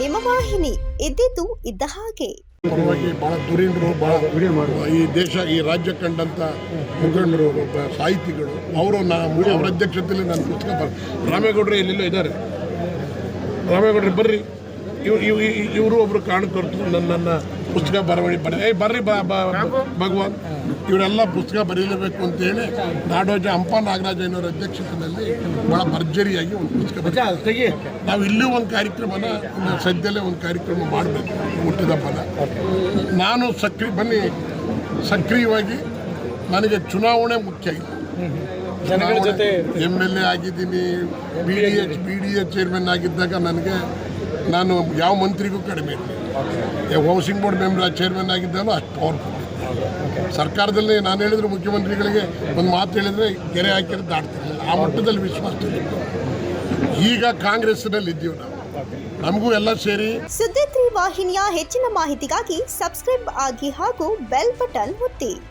ನಿಮ್ಮ ವಾಹಿನಿ, ಇದ್ದಿದ್ದು ಇದ್ದ ಹಾಗೆ. ಪರವಾಗಿ ಬಹಳ ಧುರೀಣರು, ಬಹಳ ಈ ದೇಶ ಈ ರಾಜ್ಯ ಕಂಡಂಥ ಮುಖಂಡರು, ಸಾಹಿತಿಗಳು ಅವರು ಅವರ ಅಧ್ಯಕ್ಷತೆಯಲ್ಲಿ ನನ್ನ ಪುಸ್ತಕ ರಾಮೇಗೌಡರು ಎಲ್ಲೆಲ್ಲೋ ಇದ್ದಾರೆ. ರಾಮೇಗೌಡರು ಬರ್ರಿ, ಇವರು ಒಬ್ಬರು ಕಾರಣಕರ್ತರು ನನ್ನ ಪುಸ್ತಕ ಬರವಣಿಗೆ ಬರ್ರಿ ಭಗವಾನ್ ಇವರೆಲ್ಲ ಪುಸ್ತಕ ಬರೀಲೇಬೇಕು ಅಂತೇಳಿ ನಾಡೋಜ ಹಂಪ ನಾಗರಾಜಯ್ಯನವರ ಅಧ್ಯಕ್ಷತೆಯಲ್ಲಿ ಭಾಳ ಭರ್ಜರಿಯಾಗಿ ಒಂದು ಪುಸ್ತಕ ನಾವು ಇಲ್ಲೂ ಒಂದು ಕಾರ್ಯಕ್ರಮನ ಸದ್ಯದಲ್ಲೇ ಒಂದು ಕಾರ್ಯಕ್ರಮ ಮಾಡಬೇಕು. ಹುಟ್ಟಿದಬ್ಬನ ನಾನು ಸಕ್ರಿಯವಾಗಿ ನನಗೆ ಚುನಾವಣೆ ಮುಖ್ಯ ಇಲ್ಲ. MLA ಆಗಿದ್ದೀನಿ, BDA ಚೇರ್ಮನ್ ಆಗಿದ್ದಾಗ ನಾನು ಯಾವ ಮಂತ್ರಿಗೂ ಕಡಿಮೆ ಇರಲಿಲ್ಲ. ಹೌಸಿಂಗ್ ಬೋರ್ಡ್ ಮೆಂಬರ್ ಚೇರ್ಮನ್ ಆಗಿದ್ದಾನು ಅಷ್ಟು ಪವರ್ಫುಲ್. ಸರ್ಕಾರದಲ್ಲಿ ನಾನು ಹೇಳಿದ್ರೆ ಮುಖ್ಯಮಂತ್ರಿಗಳಿಗೆ ಒಂದು ಮಾತು ಹೇಳಿದರೆ ಗೆರೆ ಹಾಕಿದ್ರೆ ದಾಟ್ತಿರಲಿಲ್ಲ. ಆ ಮಟ್ಟದಲ್ಲಿ ವಿಶ್ವಾಸ ಇತ್ತು. ಈಗ ಕಾಂಗ್ರೆಸ್ನಲ್ಲಿ ಇದ್ದೀವಿ ನಾವು, ನಮಗೂ ಎಲ್ಲ ಸೇರಿ. ಸುದ್ದಿ 3 ವಾಹಿನಿಯ ಹೆಚ್ಚಿನ ಮಾಹಿತಿಗಾಗಿ ಸಬ್ಸ್ಕ್ರೈಬ್ ಆಗಿ ಹಾಗೂ ಬೆಲ್ ಬಟನ್ ಒತ್ತಿ.